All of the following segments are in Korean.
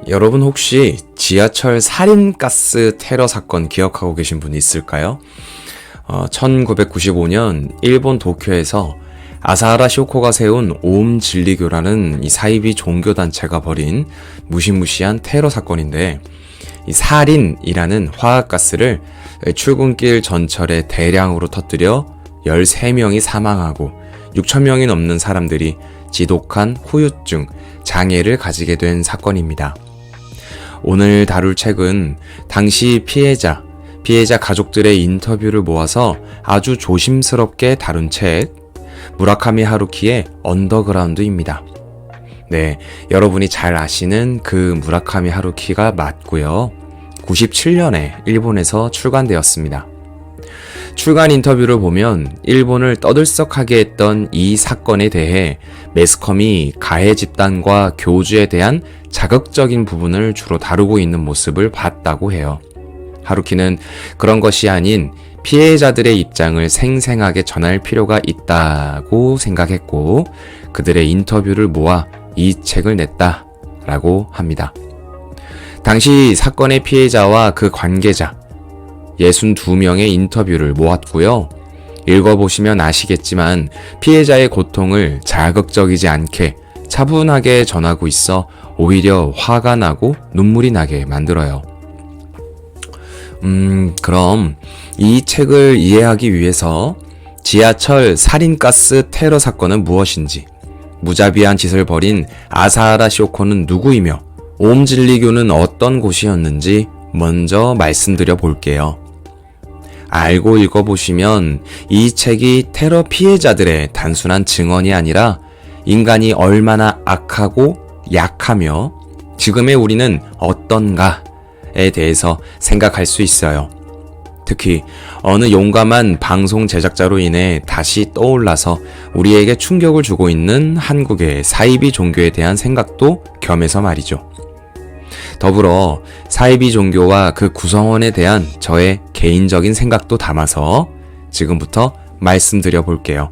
여러분 혹시 지하철 살인가스 테러 사건 기억하고 계신 분 있을까요? 1995년 일본 도쿄에서 아사하라 쇼코가 세운 오움 진리교라는 이 사이비 종교단체가 벌인 무시무시한 테러 사건인데, 이 살인이라는 화학가스를 출근길 전철에 대량으로 터뜨려 13명이 사망하고 6,000명이 넘는 사람들이 지독한 후유증, 장애를 가지게 된 사건입니다. 오늘 다룰 책은 당시 피해자 가족들의 인터뷰를 모아서 아주 조심스럽게 다룬 책, 무라카미 하루키의 언더그라운드입니다. 네, 여러분이 잘 아시는 그 무라카미 하루키가 맞고요. 97년에 일본에서 출간되었습니다. 출간 인터뷰를 보면 일본을 떠들썩하게 했던 이 사건에 대해 매스컴이 가해 집단과 교주에 대한 자극적인 부분을 주로 다루고 있는 모습을 봤다고 해요. 하루키는 그런 것이 아닌 피해자들의 입장을 생생하게 전할 필요가 있다고 생각했고, 그들의 인터뷰를 모아 이 책을 냈다라고 합니다. 당시 사건의 피해자와 그 관계자 62명의 인터뷰를 모았고요. 읽어보시면 아시겠지만 피해자의 고통을 자극적이지 않게 차분하게 전하고 있어 오히려 화가 나고 눈물이 나게 만들어요. 그럼 이 책을 이해하기 위해서 지하철 살인가스 테러 사건은 무엇인지, 무자비한 짓을 벌인 아사하라 쇼코는 누구이며 오움진리교는 어떤 곳이었는지 먼저 말씀드려 볼게요. 알고 읽어보시면 이 책이 테러 피해자들의 단순한 증언이 아니라 인간이 얼마나 악하고 약하며 지금의 우리는 어떤가에 대해서 생각할 수 있어요. 특히 어느 용감한 방송 제작자로 인해 다시 떠올라서 우리에게 충격을 주고 있는 한국의 사이비 종교에 대한 생각도 겸해서 말이죠. 더불어 사이비 종교와 그 구성원에 대한 저의 개인적인 생각도 담아서 지금부터 말씀드려 볼게요.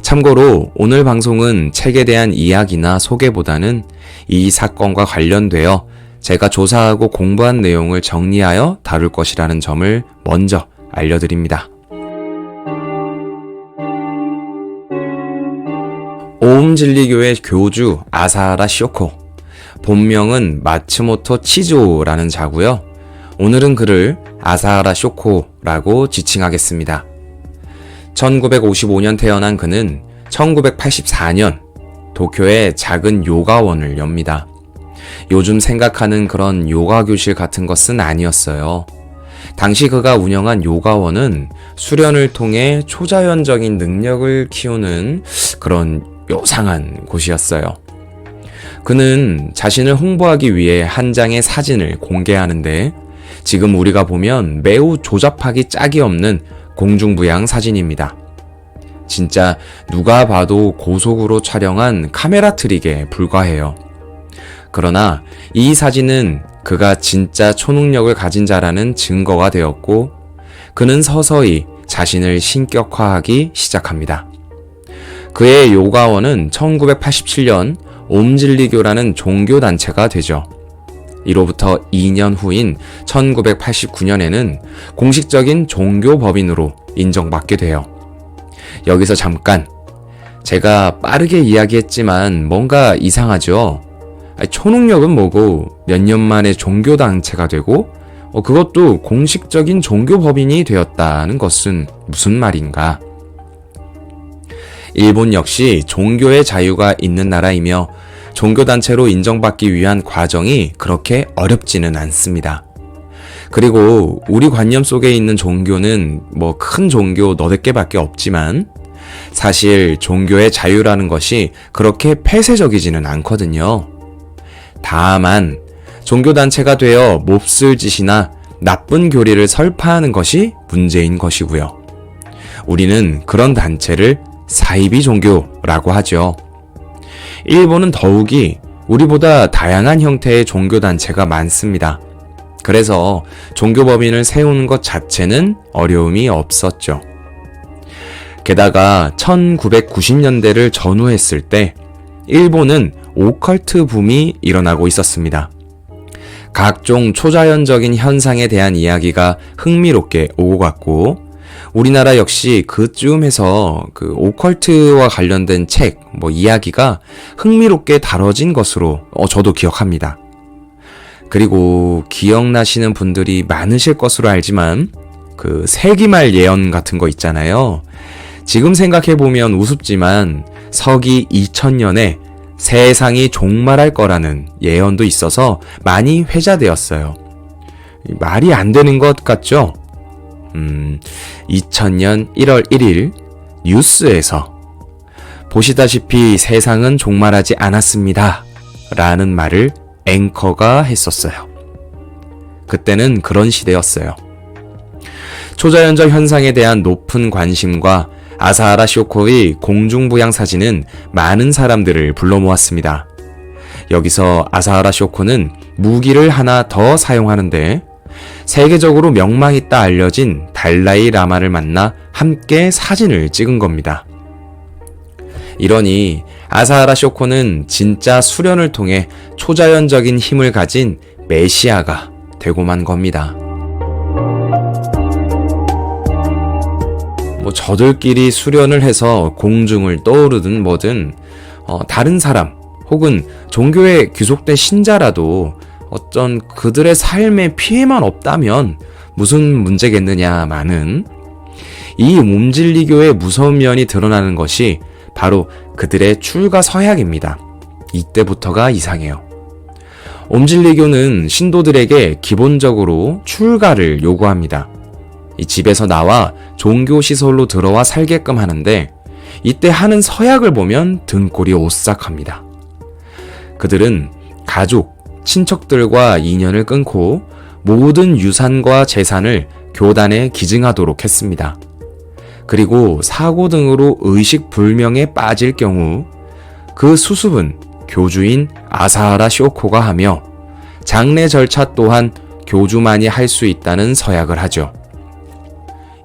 참고로 오늘 방송은 책에 대한 이야기나 소개보다는 이 사건과 관련되어 제가 조사하고 공부한 내용을 정리하여 다룰 것이라는 점을 먼저 알려드립니다. 오움진리교의 교주 아사하라 쇼코, 본명은 마츠모토 치조라는 자고요. 오늘은 그를 아사하라 쇼코라고 지칭하겠습니다. 1955년 태어난 그는 1984년 도쿄에 작은 요가원을 엽니다. 요즘 생각하는 그런 요가 교실 같은 것은 아니었어요. 당시 그가 운영한 요가원은 수련을 통해 초자연적인 능력을 키우는 그런 요상한 곳이었어요. 그는 자신을 홍보하기 위해 한 장의 사진을 공개하는데, 지금 우리가 보면 매우 조잡하기 짝이 없는 공중부양 사진입니다. 진짜 누가 봐도 고속으로 촬영한 카메라 트릭에 불과해요. 그러나 이 사진은 그가 진짜 초능력을 가진 자라는 증거가 되었고, 그는 서서히 자신을 신격화하기 시작합니다. 그의 요가원은 1987년 오움진리교라는 종교단체가 되죠. 이로부터 2년 후인 1989년에는 공식적인 종교법인으로 인정받게 돼요. 여기서 잠깐, 제가 빠르게 이야기했지만 뭔가 이상하죠? 초능력은 뭐고 몇 년 만에 종교단체가 되고 그것도 공식적인 종교법인이 되었다는 것은 무슨 말인가? 일본 역시 종교의 자유가 있는 나라이며 종교단체로 인정받기 위한 과정이 그렇게 어렵지는 않습니다. 그리고 우리 관념 속에 있는 종교는 큰 종교 너댓 개밖에 없지만 사실 종교의 자유라는 것이 그렇게 폐쇄적이지는 않거든요. 다만 종교단체가 되어 몹쓸 짓이나 나쁜 교리를 설파하는 것이 문제인 것이고요. 우리는 그런 단체를 사이비 종교라고 하죠. 일본은 더욱이 우리보다 다양한 형태의 종교단체가 많습니다. 그래서 종교법인을 세우는 것 자체는 어려움이 없었죠. 게다가 1990년대를 전후했을 때 일본은 오컬트 붐이 일어나고 있었습니다. 각종 초자연적인 현상에 대한 이야기가 흥미롭게 오고 갔고, 우리나라 역시 그쯤에서 그 오컬트와 관련된 책, 이야기가 흥미롭게 다뤄진 것으로 저도 기억합니다. 그리고 기억나시는 분들이 많으실 것으로 알지만 그 세기말 예언 같은 거 있잖아요. 지금 생각해보면 우습지만 서기 2000년에 세상이 종말할 거라는 예언도 있어서 많이 회자되었어요. 말이 안 되는 것 같죠? 2000년 1월 1일 뉴스에서 보시다시피 세상은 종말하지 않았습니다 라는 말을 앵커가 했었어요. 그때는 그런 시대였어요. 초자연적 현상에 대한 높은 관심과 아사하라 쇼코의 공중부양 사진은 많은 사람들을 불러 모았습니다. 여기서 아사하라 쇼코는 무기를 하나 더 사용하는데 세계적으로 명망있다 알려진 달라이 라마를 만나 함께 사진을 찍은 겁니다. 이러니 아사하라 쇼코는 진짜 수련을 통해 초자연적인 힘을 가진 메시아가 되고만 겁니다. 저들끼리 수련을 해서 공중을 떠오르든 뭐든 다른 사람 혹은 종교에 귀속된 신자라도 어떤 그들의 삶에 피해만 없다면 무슨 문제겠느냐마는 이 옴질리교의 무서운 면이 드러나는 것이 바로 그들의 출가 서약입니다. 이때부터가 이상해요. 옴질리교는 신도들에게 기본적으로 출가를 요구합니다. 이 집에서 나와 종교시설로 들어와 살게끔 하는데 이때 하는 서약을 보면 등골이 오싹합니다. 그들은 가족, 친척들과 인연을 끊고 모든 유산과 재산을 교단에 기증하도록 했습니다. 그리고 사고 등으로 의식 불명에 빠질 경우 그 수습은 교주인 아사하라 쇼코가 하며 장례 절차 또한 교주만이 할 수 있다는 서약을 하죠.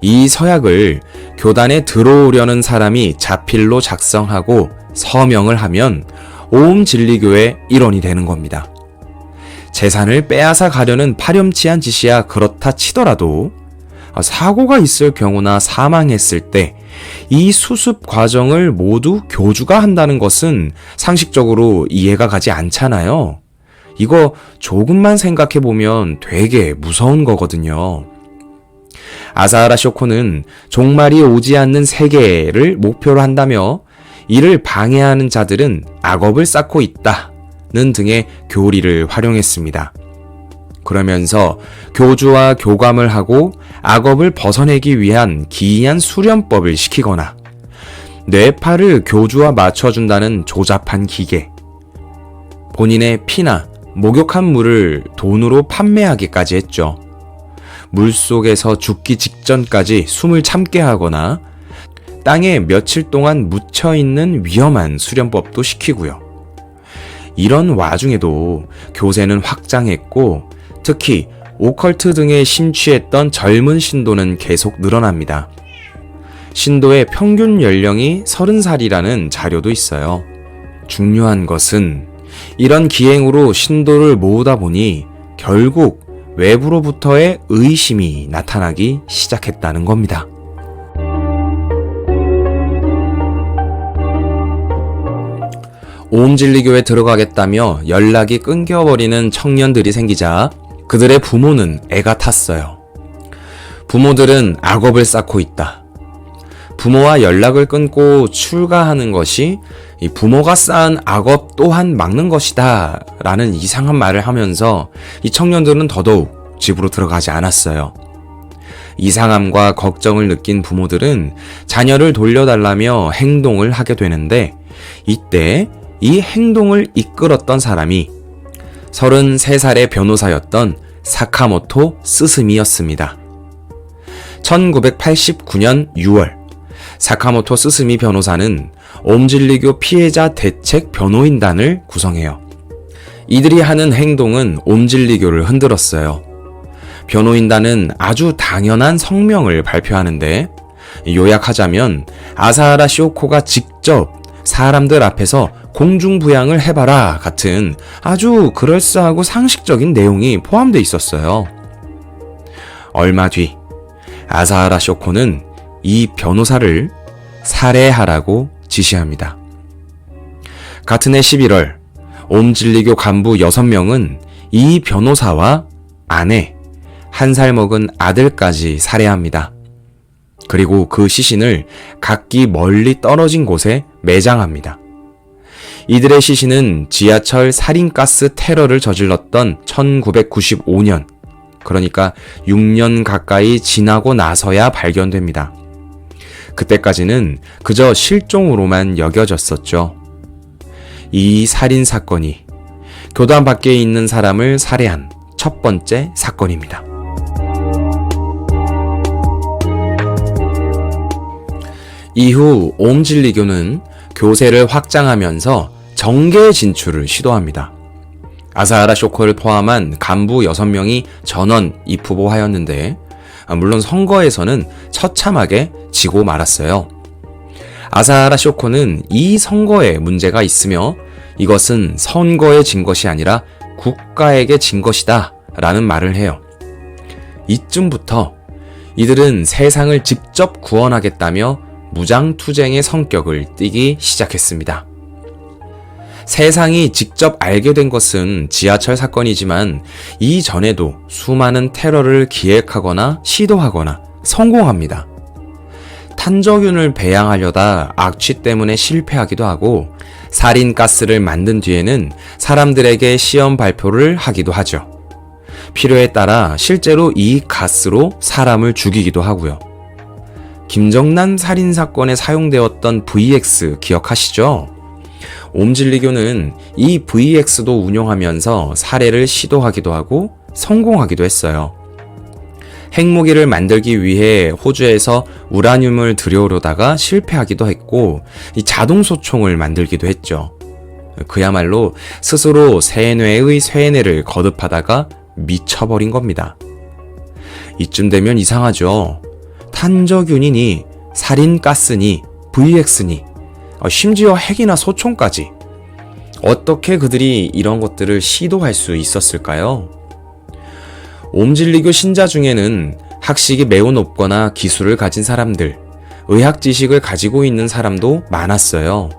이 서약을 교단에 들어오려는 사람이 자필로 작성하고 서명을 하면 오음진리교의 일원이 되는 겁니다. 재산을 빼앗아 가려는 파렴치한 짓이야 그렇다 치더라도 사고가 있을 경우나 사망했을 때 이 수습 과정을 모두 교주가 한다는 것은 상식적으로 이해가 가지 않잖아요. 이거 조금만 생각해보면 되게 무서운 거거든요. 아사하라 쇼코는 종말이 오지 않는 세계를 목표로 한다며 이를 방해하는 자들은 악업을 쌓고 있다는 등의 교리를 활용했습니다. 그러면서 교주와 교감을 하고 악업을 벗어내기 위한 기이한 수련법을 시키거나 뇌파를 교주와 맞춰준다는 조잡한 기계, 본인의 피나 목욕한 물을 돈으로 판매하기까지 했죠. 물속에서 죽기 직전까지 숨을 참게 하거나 땅에 며칠 동안 묻혀있는 위험한 수련법도 시키고요. 이런 와중에도 교세는 확장했고 특히 오컬트 등에 심취했던 젊은 신도는 계속 늘어납니다. 신도의 평균 연령이 30살이라는 자료도 있어요. 중요한 것은 이런 기행으로 신도를 모으다 보니 결국 외부로부터의 의심이 나타나기 시작했다는 겁니다. 오음진리교에 들어가겠다며 연락이 끊겨버리는 청년들이 생기자 그들의 부모는 애가 탔어요. 부모들은 악업을 쌓고 있다. 부모와 연락을 끊고 출가하는 것이 이 부모가 쌓은 악업 또한 막는 것이다 라는 이상한 말을 하면서 이 청년들은 더더욱 집으로 들어가지 않았어요. 이상함과 걱정을 느낀 부모들은 자녀를 돌려달라며 행동을 하게 되는데 이때 이 행동을 이끌었던 사람이 33살의 변호사였던 사카모토 스스미였습니다. 1989년 6월 사카모토 스스미 변호사는 옴진리교 피해자 대책 변호인단을 구성해요. 이들이 하는 행동은 옴진리교를 흔들었어요. 변호인단은 아주 당연한 성명을 발표하는데 요약하자면 아사하라 쇼코가 직접 사람들 앞에서 공중부양을 해봐라 같은 아주 그럴싸하고 상식적인 내용이 포함되어 있었어요. 얼마 뒤 아사하라 쇼코는 이 변호사를 살해하라고 지시합니다. 같은 해 11월 옴진리교 간부 6명은 이 변호사와 아내, 1살 먹은 아들까지 살해합니다. 그리고 그 시신을 각기 멀리 떨어진 곳에 매장합니다. 이들의 시신은 지하철 살인가스 테러를 저질렀던 1995년, 그러니까 6년 가까이 지나고 나서야 발견됩니다. 그때까지는 그저 실종으로만 여겨졌었죠. 이 살인 사건이 교단 밖에 있는 사람을 살해한 첫 번째 사건입니다. 이후 옴진리교는 교세를 확장하면서 정계 진출을 시도합니다. 아사하라 쇼코를 포함한 간부 6명이 전원 입후보하였는데 물론 선거에서는 처참하게 지고 말았어요. 아사하라 쇼코는 이 선거에 문제가 있으며 이것은 선거에 진 것이 아니라 국가에게 진 것이다 라는 말을 해요. 이쯤부터 이들은 세상을 직접 구원하겠다며 무장투쟁의 성격을 띠기 시작했습니다. 세상이 직접 알게 된 것은 지하철 사건이지만 이전에도 수많은 테러를 기획하거나 시도하거나 성공합니다. 탄저균을 배양하려다 악취 때문에 실패하기도 하고 살인가스를 만든 뒤에는 사람들에게 시험 발표를 하기도 하죠. 필요에 따라 실제로 이 가스로 사람을 죽이기도 하고요. 김정난 살인사건에 사용되었던 VX 기억하시죠? 옴진리교는 이 VX도 운용하면서 살해를 시도하기도 하고 성공하기도 했어요. 핵무기를 만들기 위해 호주에서 우라늄을 들여오려다가 실패하기도 했고 이 자동소총을 만들기도 했죠. 그야말로 스스로 세뇌의 세뇌를 거듭하다가 미쳐버린 겁니다. 이쯤 되면 이상하죠. 탄저균이니 살인가스니 VX니 심지어 핵이나 소총까지 어떻게 그들이 이런 것들을 시도할 수 있었을까요? 옴진리교 신자 중에는 학식이 매우 높거나 기술을 가진 사람들, 의학 지식을 가지고 있는 사람도 많았어요.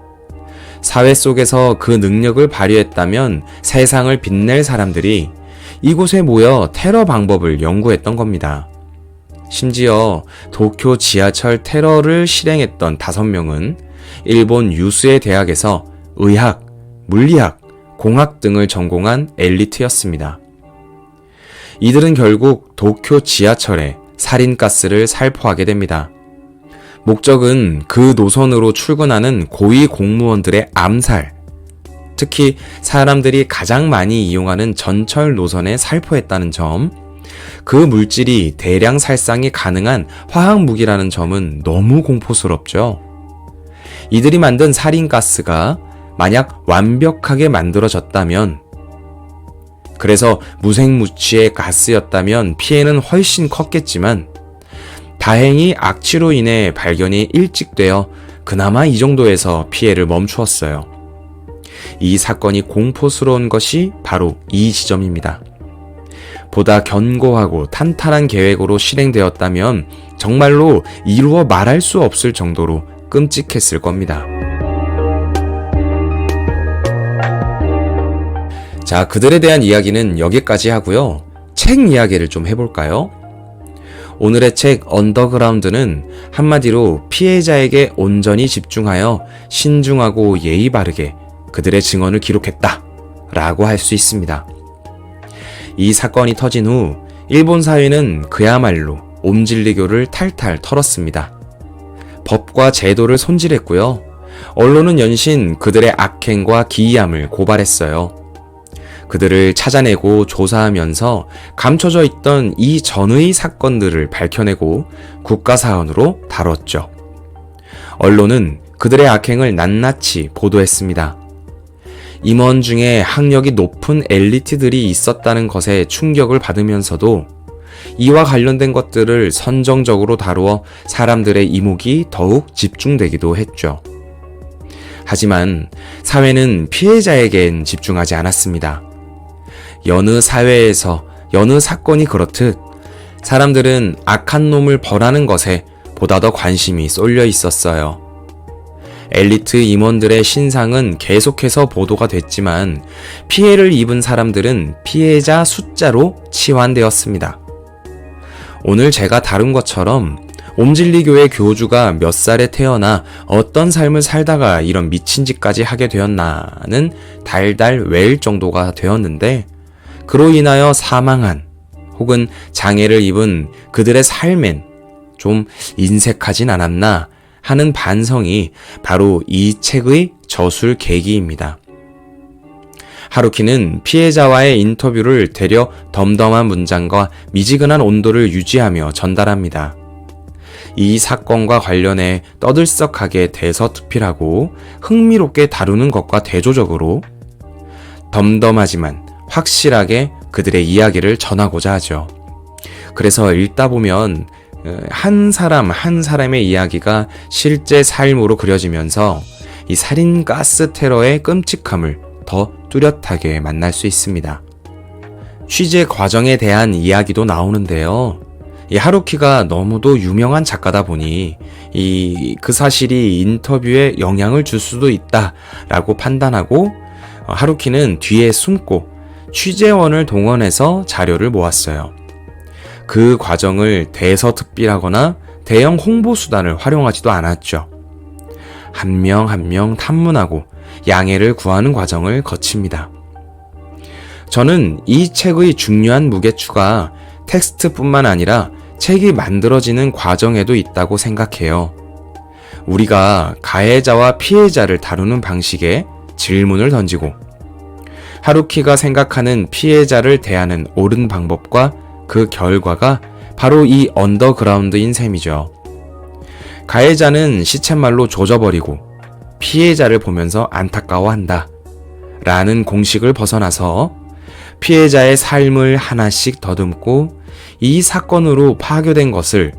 사회 속에서 그 능력을 발휘했다면 세상을 빛낼 사람들이 이곳에 모여 테러 방법을 연구했던 겁니다. 심지어 도쿄 지하철 테러를 실행했던 5명은 일본 유수의 대학에서 의학, 물리학, 공학 등을 전공한 엘리트였습니다. 이들은 결국 도쿄 지하철에 살인가스를 살포하게 됩니다. 목적은 그 노선으로 출근하는 고위 공무원들의 암살, 특히 사람들이 가장 많이 이용하는 전철 노선에 살포했다는 점, 그 물질이 대량 살상이 가능한 화학무기라는 점은 너무 공포스럽죠. 이들이 만든 살인가스가 만약 완벽하게 만들어졌다면, 그래서 무색무취의 가스였다면 피해는 훨씬 컸겠지만 다행히 악취로 인해 발견이 일찍 되어 그나마 이 정도에서 피해를 멈추었어요. 이 사건이 공포스러운 것이 바로 이 지점입니다. 보다 견고하고 탄탄한 계획으로 실행되었다면 정말로 이루어 말할 수 없을 정도로 끔찍했을 겁니다. 자, 그들에 대한 이야기는 여기까지 하고요. 책 이야기를 좀 해볼까요? 오늘의 책 언더그라운드는 한마디로 피해자에게 온전히 집중하여 신중하고 예의 바르게 그들의 증언을 기록했다 라고 할 수 있습니다. 이 사건이 터진 후 일본 사회는 그야말로 옴진리교를 탈탈 털었습니다. 법과 제도를 손질했고요. 언론은 연신 그들의 악행과 기이함을 고발했어요. 그들을 찾아내고 조사하면서 감춰져 있던 이 전의 사건들을 밝혀내고 국가사안으로 다뤘죠. 언론은 그들의 악행을 낱낱이 보도했습니다. 임원 중에 학력이 높은 엘리트들이 있었다는 것에 충격을 받으면서도 이와 관련된 것들을 선정적으로 다루어 사람들의 이목이 더욱 집중되기도 했죠. 하지만 사회는 피해자에겐 집중하지 않았습니다. 여느 사회에서 여느 사건이 그렇듯 사람들은 악한 놈을 벌하는 것에 보다 더 관심이 쏠려 있었어요. 엘리트 임원들의 신상은 계속해서 보도가 됐지만 피해를 입은 사람들은 피해자 숫자로 치환되었습니다. 오늘 제가 다룬 것처럼 옴진리교의 교주가 몇 살에 태어나 어떤 삶을 살다가 이런 미친 짓까지 하게 되었나는 달달 외일 정도가 되었는데, 그로 인하여 사망한 혹은 장애를 입은 그들의 삶엔 좀 인색하진 않았나 하는 반성이 바로 이 책의 저술 계기입니다. 하루키는 피해자와의 인터뷰를 되려 덤덤한 문장과 미지근한 온도를 유지하며 전달합니다. 이 사건과 관련해 떠들썩하게 대서특필하고 흥미롭게 다루는 것과 대조적으로 덤덤하지만 확실하게 그들의 이야기를 전하고자 하죠. 그래서 읽다 보면 한 사람 한 사람의 이야기가 실제 삶으로 그려지면서 이 살인 가스 테러의 끔찍함을 더 뚜렷하게 만날 수 있습니다. 취재 과정에 대한 이야기도 나오는데요. 이 하루키가 너무도 유명한 작가다 보니 그 사실이 인터뷰에 영향을 줄 수도 있다라고 판단하고 하루키는 뒤에 숨고 취재원을 동원해서 자료를 모았어요. 그 과정을 대서특필하거나 대형 홍보 수단을 활용하지도 않았죠. 한 명 한 명 탐문하고 양해를 구하는 과정을 거칩니다. 저는 이 책의 중요한 무게추가 텍스트뿐만 아니라 책이 만들어지는 과정에도 있다고 생각해요. 우리가 가해자와 피해자를 다루는 방식에 질문을 던지고 하루키가 생각하는 피해자를 대하는 옳은 방법과 그 결과가 바로 이 언더그라운드인 셈이죠. 가해자는 시쳇말로 조져버리고 피해자를 보면서 안타까워한다 라는 공식을 벗어나서 피해자의 삶을 하나씩 더듬고 이 사건으로 파괴된 것을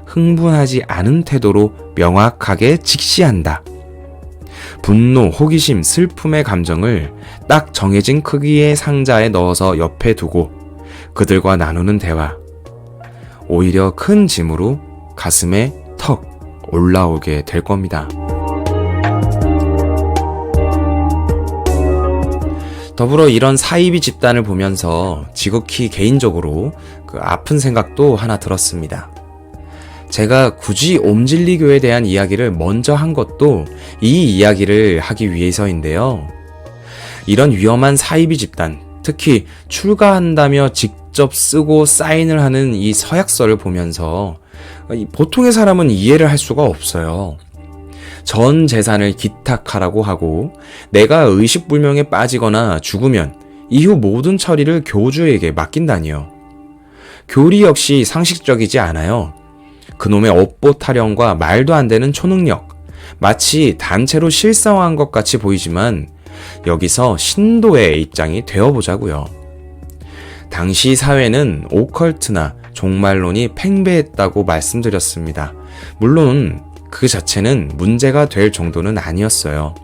흥분하지 않은 태도로 명확하게 직시한다. 분노, 호기심, 슬픔의 감정을 딱 정해진 크기의 상자에 넣어서 옆에 두고 그들과 나누는 대화. 오히려 큰 짐으로 가슴에 턱 올라오게 될 겁니다. 더불어 이런 사이비 집단을 보면서 지극히 개인적으로 아픈 생각도 하나 들었습니다. 제가 굳이 옴진리교에 대한 이야기를 먼저 한 것도 이 이야기를 하기 위해서인데요. 이런 위험한 사이비 집단, 특히 출가한다며 직접 쓰고 사인을 하는 이 서약서를 보면서 보통의 사람은 이해를 할 수가 없어요. 전 재산을 기탁하라고 하고 내가 의식불명에 빠지거나 죽으면 이후 모든 처리를 교주에게 맡긴다니요. 교리 역시 상식적이지 않아요. 그놈의 업보 타령과 말도 안 되는 초능력, 마치 단체로 실성한 것 같이 보이지만 여기서 신도의 입장이 되어보자고요. 당시 사회는 오컬트나 종말론이 팽배했다고 말씀드렸습니다. 물론 그 자체는 문제가 될 정도는 아니었어요.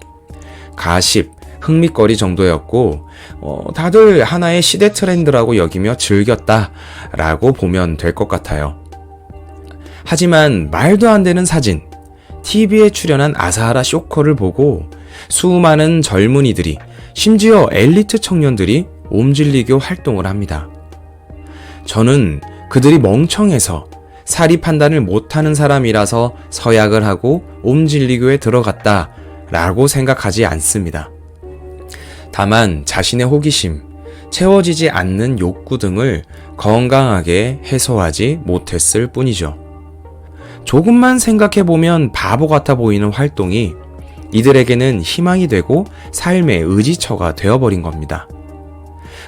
가십, 흥미거리 정도였고 다들 하나의 시대 트렌드라고 여기며 즐겼다라고 보면 될 것 같아요. 하지만 말도 안 되는 사진, TV에 출연한 아사하라 쇼커를 보고 수많은 젊은이들이, 심지어 엘리트 청년들이 옴진리교 활동을 합니다. 저는 그들이 멍청해서 사리 판단을 못하는 사람이라서 서약을 하고 옴진리교에 들어갔다라고 생각하지 않습니다. 다만 자신의 호기심, 채워지지 않는 욕구 등을 건강하게 해소하지 못했을 뿐이죠. 조금만 생각해보면 바보 같아 보이는 활동이 이들에게는 희망이 되고 삶의 의지처가 되어버린 겁니다.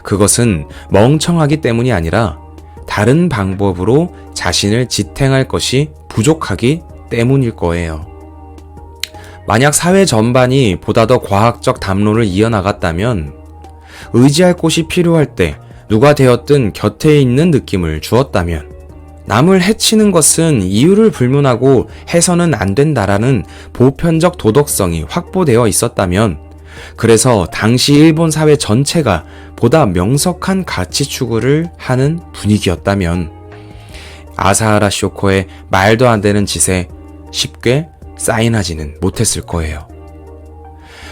그것은 멍청하기 때문이 아니라 다른 방법으로 자신을 지탱할 것이 부족하기 때문일 거예요. 만약 사회 전반이 보다 더 과학적 담론을 이어나갔다면 의지할 곳이 필요할 때 누가 되었든 곁에 있는 느낌을 주었다면 남을 해치는 것은 이유를 불문하고 해서는 안 된다라는 보편적 도덕성이 확보되어 있었다면, 그래서 당시 일본 사회 전체가 보다 명석한 가치 추구를 하는 분위기였다면, 아사하라 쇼코의 말도 안 되는 짓에 쉽게 사인하지는 못했을 거예요.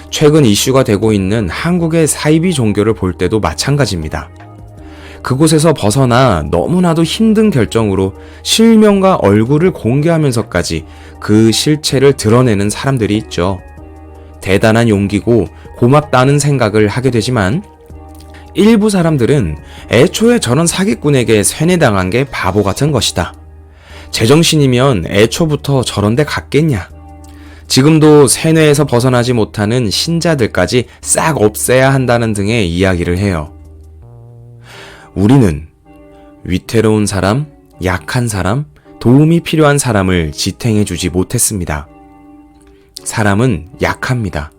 최근 이슈가 되고 있는 한국의 사이비 종교를 볼 때도 마찬가지입니다. 그곳에서 벗어나 너무나도 힘든 결정으로 실명과 얼굴을 공개하면서까지 그 실체를 드러내는 사람들이 있죠. 대단한 용기고 고맙다는 생각을 하게 되지만, 일부 사람들은 애초에 저런 사기꾼에게 세뇌당한 게 바보 같은 것이다. 제정신이면 애초부터 저런 데 갔겠냐. 지금도 세뇌에서 벗어나지 못하는 신자들까지 싹 없애야 한다는 등의 이야기를 해요. 우리는 위태로운 사람, 약한 사람, 도움이 필요한 사람을 지탱해주지 못했습니다. 사람은 약합니다.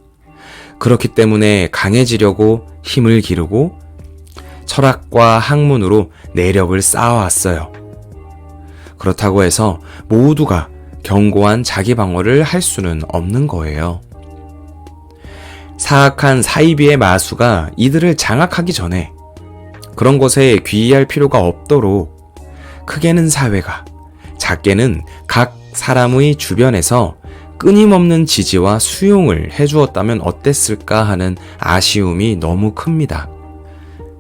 그렇기 때문에 강해지려고 힘을 기르고 철학과 학문으로 내력을 쌓아왔어요. 그렇다고 해서 모두가 견고한 자기 방어를 할 수는 없는 거예요. 사악한 사이비의 마수가 이들을 장악하기 전에 그런 것에 귀의할 필요가 없도록 크게는 사회가, 작게는 각 사람의 주변에서 끊임없는 지지와 수용을 해주었다면 어땠을까 하는 아쉬움이 너무 큽니다.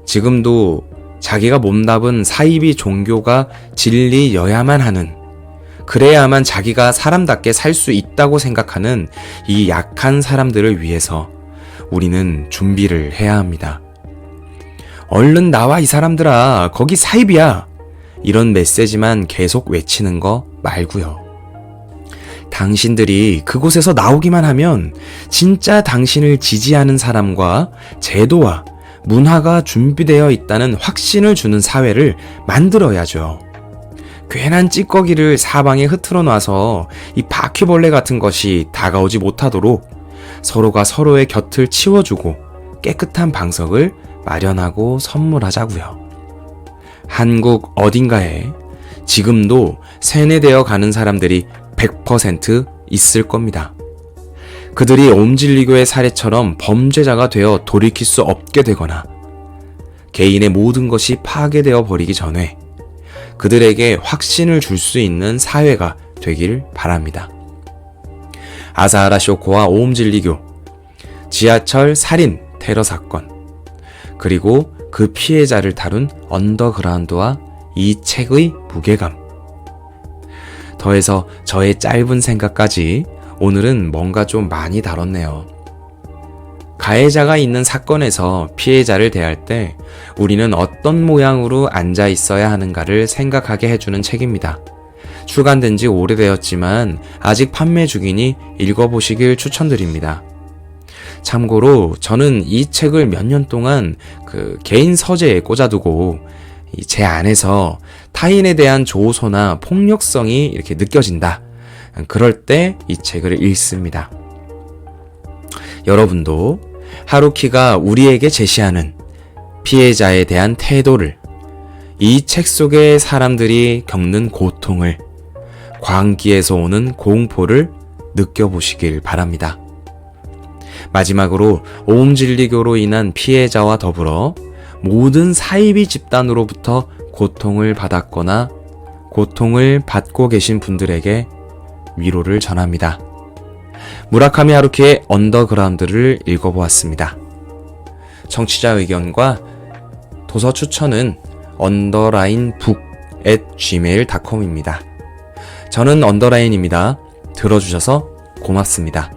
지금도 자기가 몸담은 사이비 종교가 진리여야만 하는, 그래야만 자기가 사람답게 살 수 있다고 생각하는 이 약한 사람들을 위해서 우리는 준비를 해야 합니다. 얼른 나와 이 사람들아, 거기 사이비야, 이런 메시지만 계속 외치는 거 말고요. 당신들이 그곳에서 나오기만 하면 진짜 당신을 지지하는 사람과 제도와 문화가 준비되어 있다는 확신을 주는 사회를 만들어야죠. 괜한 찌꺼기를 사방에 흐트러 놔서 이 바퀴벌레 같은 것이 다가오지 못하도록 서로가 서로의 곁을 치워주고 깨끗한 방석을 마련하고 선물하자고요. 한국 어딘가에 지금도 세뇌되어 가는 사람들이 100% 있을 겁니다. 그들이 옴진리교의 사례처럼 범죄자가 되어 돌이킬 수 없게 되거나 개인의 모든 것이 파괴되어 버리기 전에 그들에게 확신을 줄 수 있는 사회가 되길 바랍니다. 아사하라 쇼코와 옴진리교, 지하철 살인 테러 사건, 그리고 그 피해자를 다룬 언더그라운드와 이 책의 무게감. 더해서 저의 짧은 생각까지 오늘은 뭔가 좀 많이 다뤘네요. 가해자가 있는 사건에서 피해자를 대할 때 우리는 어떤 모양으로 앉아 있어야 하는가를 생각하게 해주는 책입니다. 출간된 지 오래되었지만 아직 판매 중이니 읽어보시길 추천드립니다. 참고로 저는 이 책을 몇 년 동안 개인 서재에 꽂아두고 제 안에서 타인에 대한 조소나 폭력성이 이렇게 느껴진다. 그럴 때 이 책을 읽습니다. 여러분도 하루키가 우리에게 제시하는 피해자에 대한 태도를, 이 책 속의 사람들이 겪는 고통을, 광기에서 오는 공포를 느껴보시길 바랍니다. 마지막으로 옴진리교로 인한 피해자와 더불어 모든 사이비 집단으로부터 고통을 받았거나 고통을 받고 계신 분들에게 위로를 전합니다. 무라카미 하루키의 언더그라운드를 읽어보았습니다. 청취자 의견과 도서 추천은 underlinebook@gmail.com입니다. 저는 언더라인입니다. 들어주셔서 고맙습니다.